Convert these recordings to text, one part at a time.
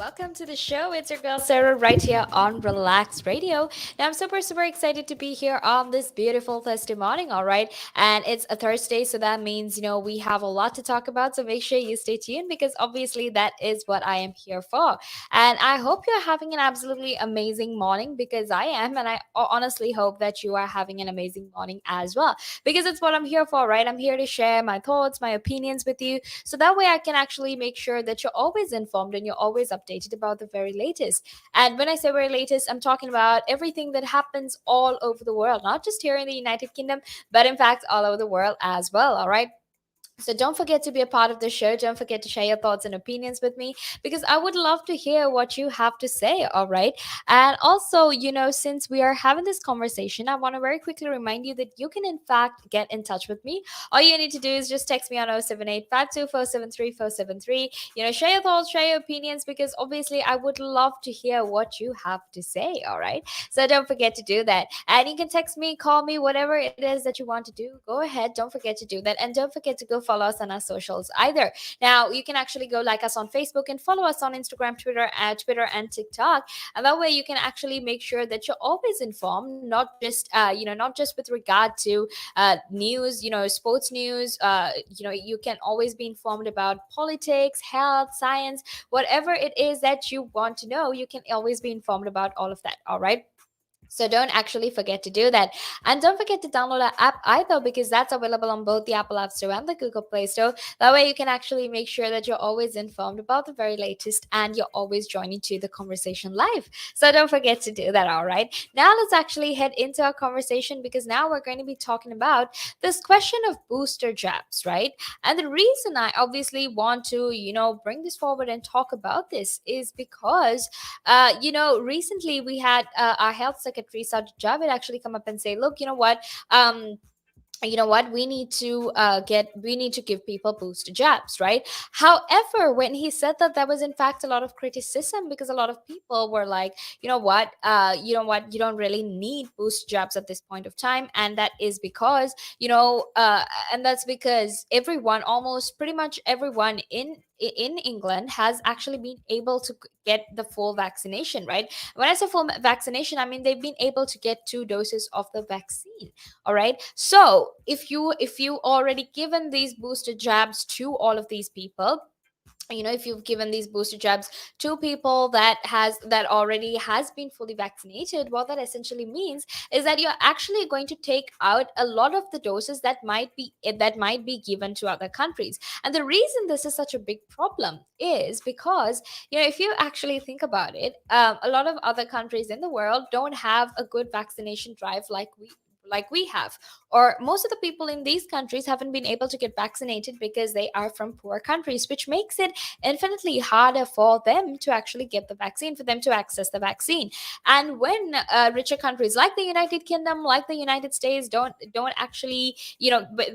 Welcome to the show. It's your girl Sarah right here on Relax Radio. Now, I'm super excited to be here on this beautiful Thursday morning, all right? And it's a Thursday, so that means, we have a lot to talk about. So make sure you stay tuned because obviously that is what I am here for. And I hope you're having an absolutely amazing morning because I am. And I honestly hope that you are having an amazing morning as well because it's what I'm here for, right? I'm here to share my thoughts, my opinions with you so that way I can actually make sure that you're always informed and you're always updated about the very latest. And when I say very latest, I'm talking about everything that happens all over the world, not just here in the United Kingdom, but in fact all over the world as well. All right. So don't forget to be a part of the show. Don't forget to share your thoughts and opinions with me because I would love to hear what you have to say. All right. And also, since we are having this conversation, I want to very quickly remind you that you can, in fact, get in touch with me. All you need to do is just text me on 078 share your thoughts, share your opinions because obviously I would love to hear what you have to say. All right. So don't forget to do that. And you can text me, call me, whatever it is that you want to do. Go ahead. Don't forget to do that. And don't forget to go follow us on our socials either. Now, you can actually go like us on Facebook and follow us on Instagram, Twitter and TikTok. And that way you can actually make sure that you're always informed, not just with regard to news, sports news. You can always be informed about politics, health, science, whatever it is that you want to know. You can always be informed about all of that. All right. So don't actually forget to do that. And don't forget to download our app either because that's available on both the Apple App Store and the Google Play Store. That way you can actually make sure that you're always informed about the very latest and you're always joining to the conversation live. So don't forget to do that, all right? Now let's actually head into our conversation because now we're going to be talking about this question of booster jabs, right? And the reason I obviously want to, bring this forward and talk about this is because recently we had our health secretary Sajid Javid actually come up and say, look, um, we need to give people booster jabs, right? However, when he said that, there was in fact a lot of criticism because a lot of people were like, you don't really need booster jabs at this point of time. And that is because and that's because everyone, almost pretty much everyone in England has actually been able to get the full vaccination, right? When I say full vaccination, I mean they've been able to get 2 doses of the vaccine. All right. So if you already given these booster jabs to all of these people, if you've given these booster jabs to people that already has been fully vaccinated, what that essentially means is that you're actually going to take out a lot of the doses that might be given to other countries. And the reason this is such a big problem is because if you actually think about it, a lot of other countries in the world don't have a good vaccination drive like we have, or most of the people in these countries haven't been able to get vaccinated because they are from poor countries, which makes it infinitely harder for them to actually get the vaccine, for them to access the vaccine. And when richer countries like the United Kingdom, like the United States, don't actually,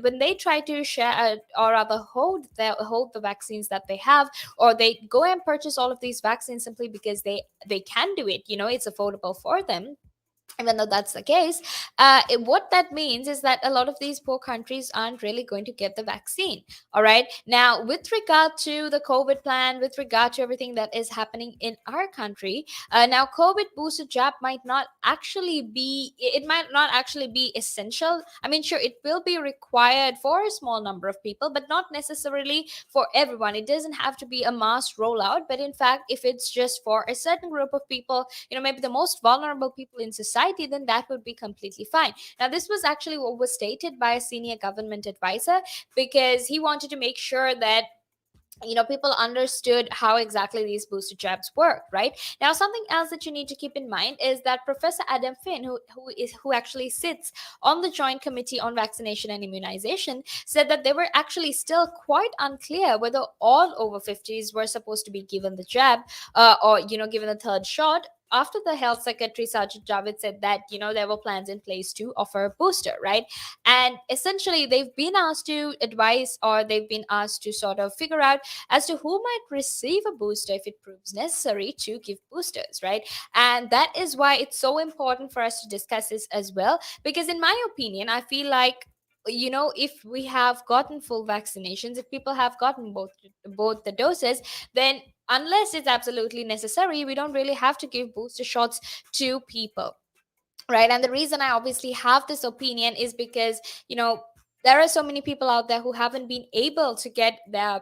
when they try to share or rather hold the vaccines that they have, or they go and purchase all of these vaccines simply because they can do it, it's affordable for them. Even though that's the case, what that means is that a lot of these poor countries aren't really going to get the vaccine. All right. Now, with regard to the COVID plan, with regard to everything that is happening in our country, now COVID booster jab might not actually be essential. I mean, sure, it will be required for a small number of people, but not necessarily for everyone. It doesn't have to be a mass rollout, but in fact, if it's just for a certain group of people, maybe the most vulnerable people in society, then that would be completely fine. Now, this was actually what was stated by a senior government advisor because he wanted to make sure that people understood how exactly these booster jabs work. Right now, something else that you need to keep in mind is that Professor Adam Finn, who actually sits on the Joint Committee on Vaccination and Immunization, said that they were actually still quite unclear whether all over 50s were supposed to be given the jab, or given the third shot, after the health secretary Sajid Javid said that there were plans in place to offer a booster, right? And essentially they've been asked to advise, or they've been asked to sort of figure out as to who might receive a booster if it proves necessary to give boosters, right? And that is why it's so important for us to discuss this as well, because in my opinion, I feel like if we have gotten full vaccinations, if people have gotten both the doses, then unless it's absolutely necessary, we don't really have to give booster shots to people, right? And the reason I obviously have this opinion is because, you know, there are so many people out there who haven't been able to get their,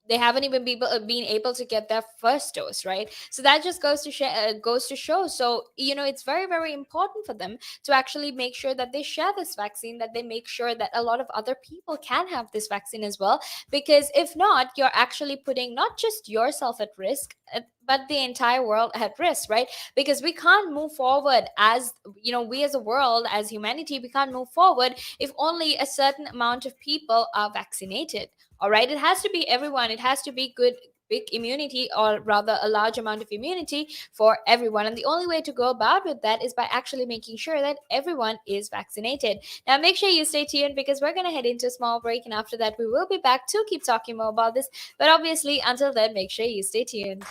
they haven't even been able to get their first dose, right? So that just goes to show. So, you know, it's very, very important for them to actually make sure that they share this vaccine, that they make sure that a lot of other people can have this vaccine as well. Because if not, you're actually putting not just yourself at risk, but the entire world at risk, right? Because we can't move forward as, you know, we as a world, as humanity, we can't move forward if only a certain amount of people are vaccinated. All right, it has to be everyone, it has to be good, big immunity, or rather a large amount of immunity for everyone. And the only way to go about with that is by actually making sure that everyone is vaccinated. Now make sure you stay tuned, because we're going to head into a small break, and after that we will be back to keep talking more about this. But obviously, until then, make sure you stay tuned.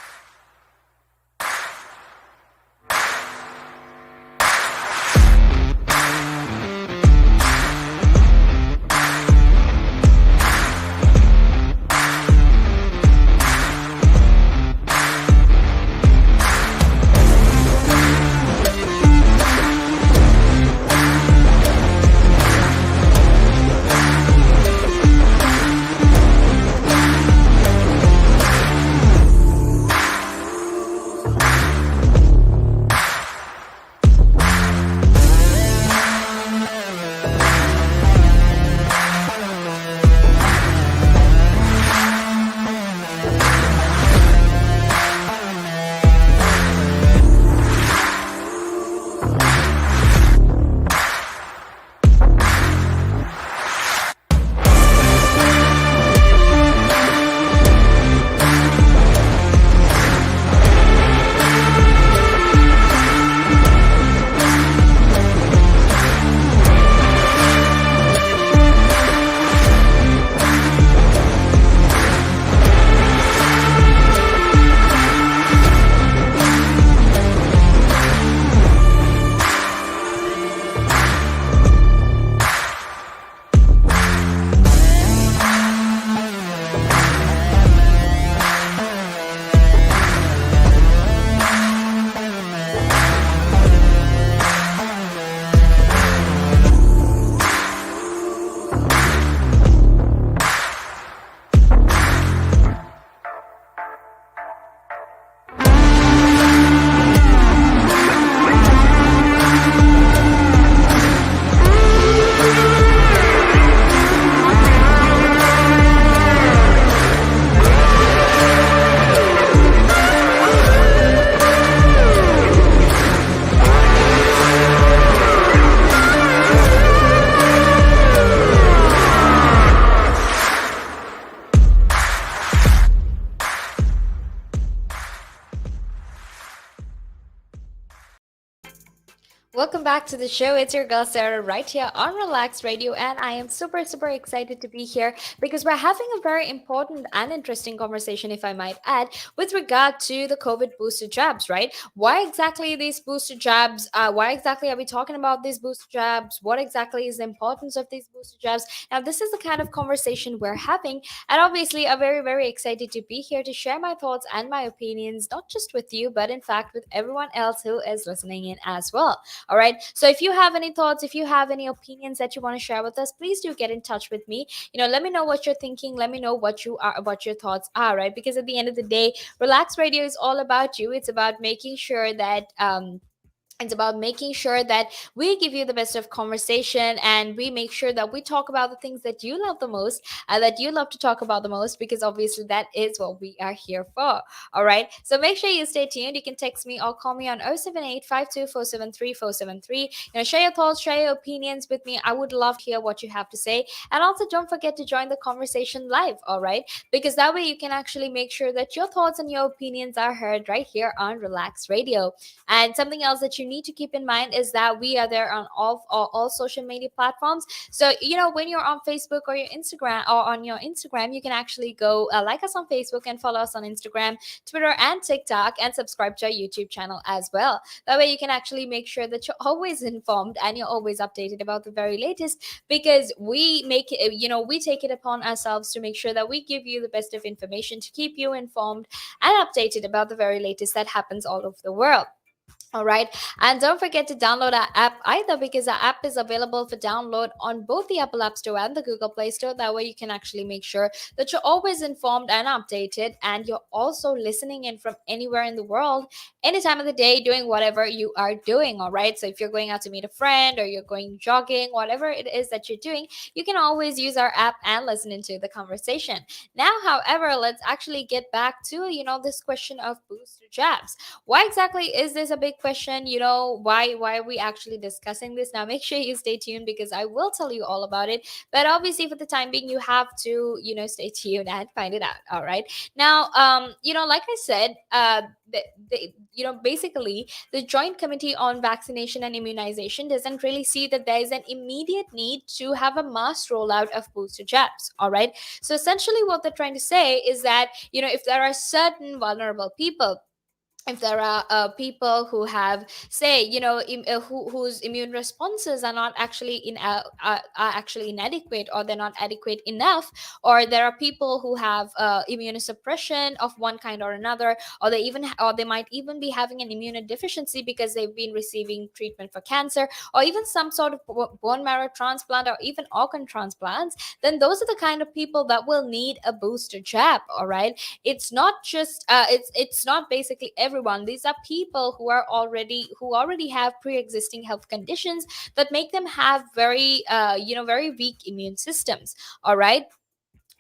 Welcome back to the show. It's your girl Sarah right here on Relax Radio, and I am super, super excited to be here because we're having a very important and interesting conversation, if I might add, with regard to the COVID booster jabs, right? Why exactly these booster jabs? Why exactly are we talking about these booster jabs? What exactly is the importance of these booster jabs? Now, this is the kind of conversation we're having, and obviously, I'm very, very excited to be here to share my thoughts and my opinions, not just with you, but in fact with everyone else who is listening in as well. All right. So if you have any thoughts, if you have any opinions that you want to share with us, please do get in touch with me. You know, let me know what you're thinking. Let me know what your thoughts are, right? Because at the end of the day, Relax Radio is all about you. It's about making sure that it's about making sure that we give you the best of conversation, and we make sure that we talk about the things that you love the most, that you love to talk about the most, because obviously that is what we are here for. All right. So make sure you stay tuned. You can text me or call me on 078 You know, share your thoughts, share your opinions with me. I would love to hear what you have to say. And also, don't forget to join the conversation live. All right. Because that way you can actually make sure that your thoughts and your opinions are heard right here on Relax Radio. And something else that you need to keep in mind is that we are there on all social media platforms. So when you're on Facebook or your Instagram, or on your Instagram, you can actually go like us on Facebook and follow us on Instagram, Twitter, and TikTok, and subscribe to our YouTube channel as well. That way you can actually make sure that you're always informed and you're always updated about the very latest, because we make it, we take it upon ourselves to make sure that we give you the best of information to keep you informed and updated about the very latest that happens all over the world. All right. And don't forget to download our app either, because our app is available for download on both the Apple App Store and the Google Play Store. That way you can actually make sure that you're always informed and updated, and you're also listening in from anywhere in the world, any time of the day, doing whatever you are doing. All right. So if you're going out to meet a friend, or you're going jogging, whatever it is that you're doing, you can always use our app and listen into the conversation. Now, however, let's actually get back to, this question of booster jabs. Why exactly is this a big question? Why are we actually discussing this now? Make sure you stay tuned, because I will tell you all about it. But obviously, for the time being, you have to stay tuned and find it out. All right. Now, like I said, basically, the Joint Committee on Vaccination and Immunization doesn't really see that there is an immediate need to have a mass rollout of booster jabs. All right. So essentially, what they're trying to say is that, if there are certain vulnerable people, if there are people who have, say, whose immune responses are not actually are actually inadequate, or they're not adequate enough, or there are people who have immunosuppression of one kind or another, or they might even be having an immunodeficiency because they've been receiving treatment for cancer, or even some sort of bone marrow transplant, or even organ transplants, then those are the kind of people that will need a booster jab. All right. It's not just it's not basically everyone. These are people who already have pre-existing health conditions that make them have very weak immune systems. All right.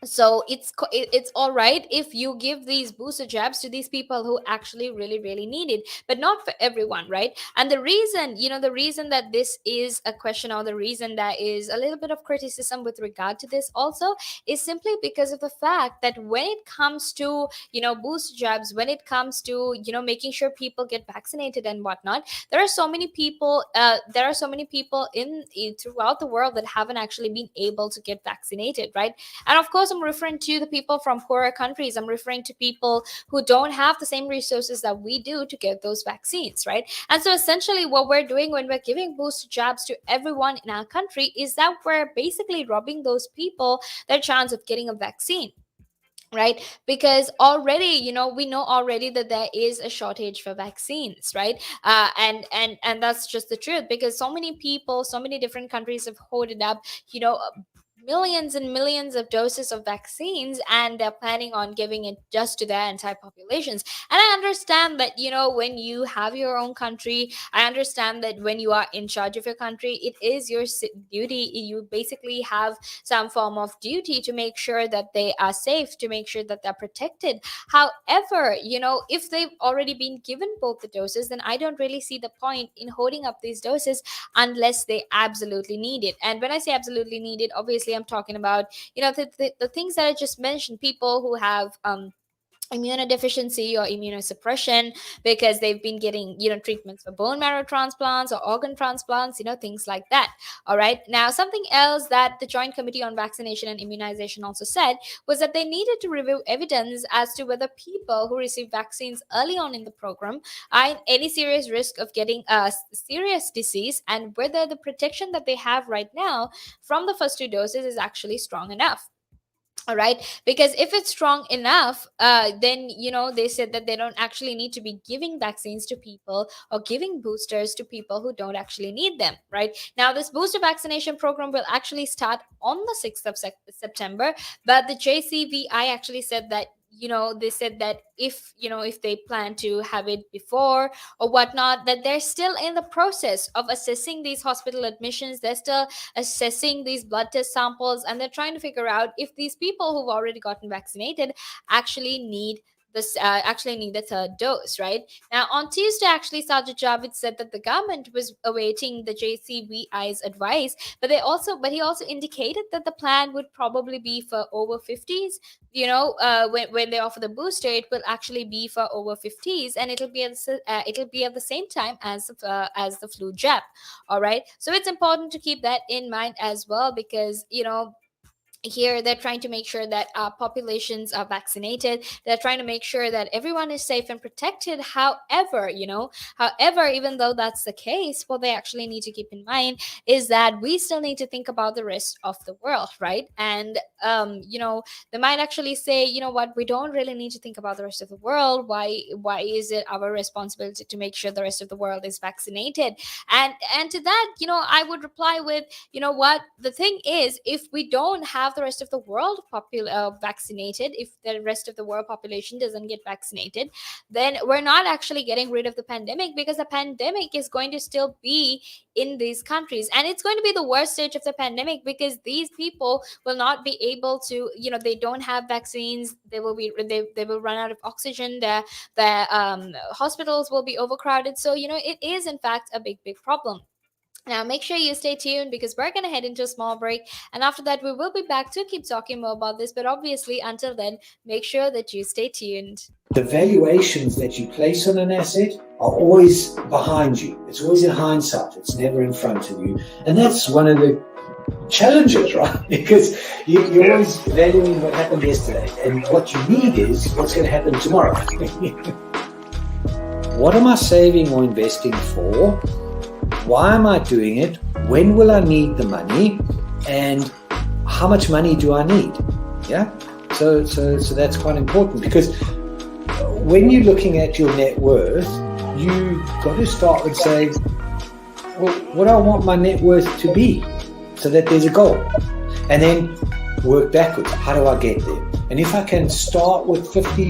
So it's all right if you give these booster jabs to these people who actually really really need it, but not for everyone, right? And the reason that this is a question, or the reason that is a little bit of criticism with regard to this also, is simply because of the fact that when it comes to booster jabs, when it comes to making sure people get vaccinated and whatnot, there are so many people in throughout the world that haven't actually been able to get vaccinated, right? And of course, I'm referring to the people from poorer countries. I'm referring to people who don't have the same resources that we do to get those vaccines, right? And so essentially, what we're doing when we're giving booster jabs to everyone in our country is that we're basically robbing those people their chance of getting a vaccine, right? Because already we know already that there is a shortage for vaccines, right? And that's just the truth, because so many people, so many different countries have hoarded up millions and millions of doses of vaccines, and they're planning on giving it just to their entire populations. And I understand that when you have your own country, I understand that when you are in charge of your country, it is your duty. You basically have some form of duty to make sure that they are safe, to make sure that they're protected. However, if they've already been given both the doses, then I don't really see the point in holding up these doses unless they absolutely need it. And when I say absolutely need it, obviously I'm talking about the things that I just mentioned, people who have immunodeficiency or immunosuppression because they've been getting treatments for bone marrow transplants or organ transplants, things like that. All right. Now, something else that the Joint Committee on Vaccination and Immunization also said was that they needed to review evidence as to whether people who receive vaccines early on in the program are in any serious risk of getting a serious disease, and whether the protection that they have right now from the first two doses is actually strong enough. All right. Because if it's strong enough, then they said that they don't actually need to be giving vaccines to people, or giving boosters to people who don't actually need them. Right now, this booster vaccination program will actually start on the 6th of September, but the JCVI actually said that they said that if they plan to have it before or whatnot, that they're still in the process of assessing these hospital admissions. They're still assessing these blood test samples, and they're trying to figure out if these people who've already gotten vaccinated actually need actually need the third dose, right? Now, on Tuesday, actually, Sajid Javid said that the government was awaiting the JCVI's advice, but he also indicated that the plan would probably be for over 50s. When they offer the booster, it will actually be for over 50s, and it'll be at the same time as the flu jab. All right, so it's important to keep that in mind as well, because here they're trying to make sure that our populations are vaccinated. They're trying to make sure that everyone is safe and protected. However, even though that's the case, what they actually need to keep in mind is that we still need to think about the rest of the world, right? And they might actually say, you know what, we don't really need to think about the rest of the world. Why is it our responsibility to make sure the rest of the world is vaccinated? And to that, I would reply with, you know what, the thing is, if we don't have the rest of the world vaccinated, if the rest of the world population doesn't get vaccinated, then we're not actually getting rid of the pandemic, because the pandemic is going to still be in these countries, and it's going to be the worst stage of the pandemic, because these people will not be able to, they don't have vaccines. They will run out of oxygen. The hospitals will be overcrowded. So it is in fact a big problem. Now, make sure you stay tuned, because we're going to head into a small break. And after that, we will be back to keep talking more about this. But obviously, until then, make sure that you stay tuned. The valuations that you place on an asset are always behind you. It's always in hindsight. It's never in front of you. And that's one of the challenges, right? Because you're always valuing what happened yesterday. And what you need is what's going to happen tomorrow. What am I saving or investing for? Why am I doing it? When will I need the money? And how much money do I need? Yeah. So that's quite important, because when you're looking at your net worth, you got to start with saying, well, what do I want my net worth to be? So that there's a goal. And then work backwards. How do I get there? And if I can start with 50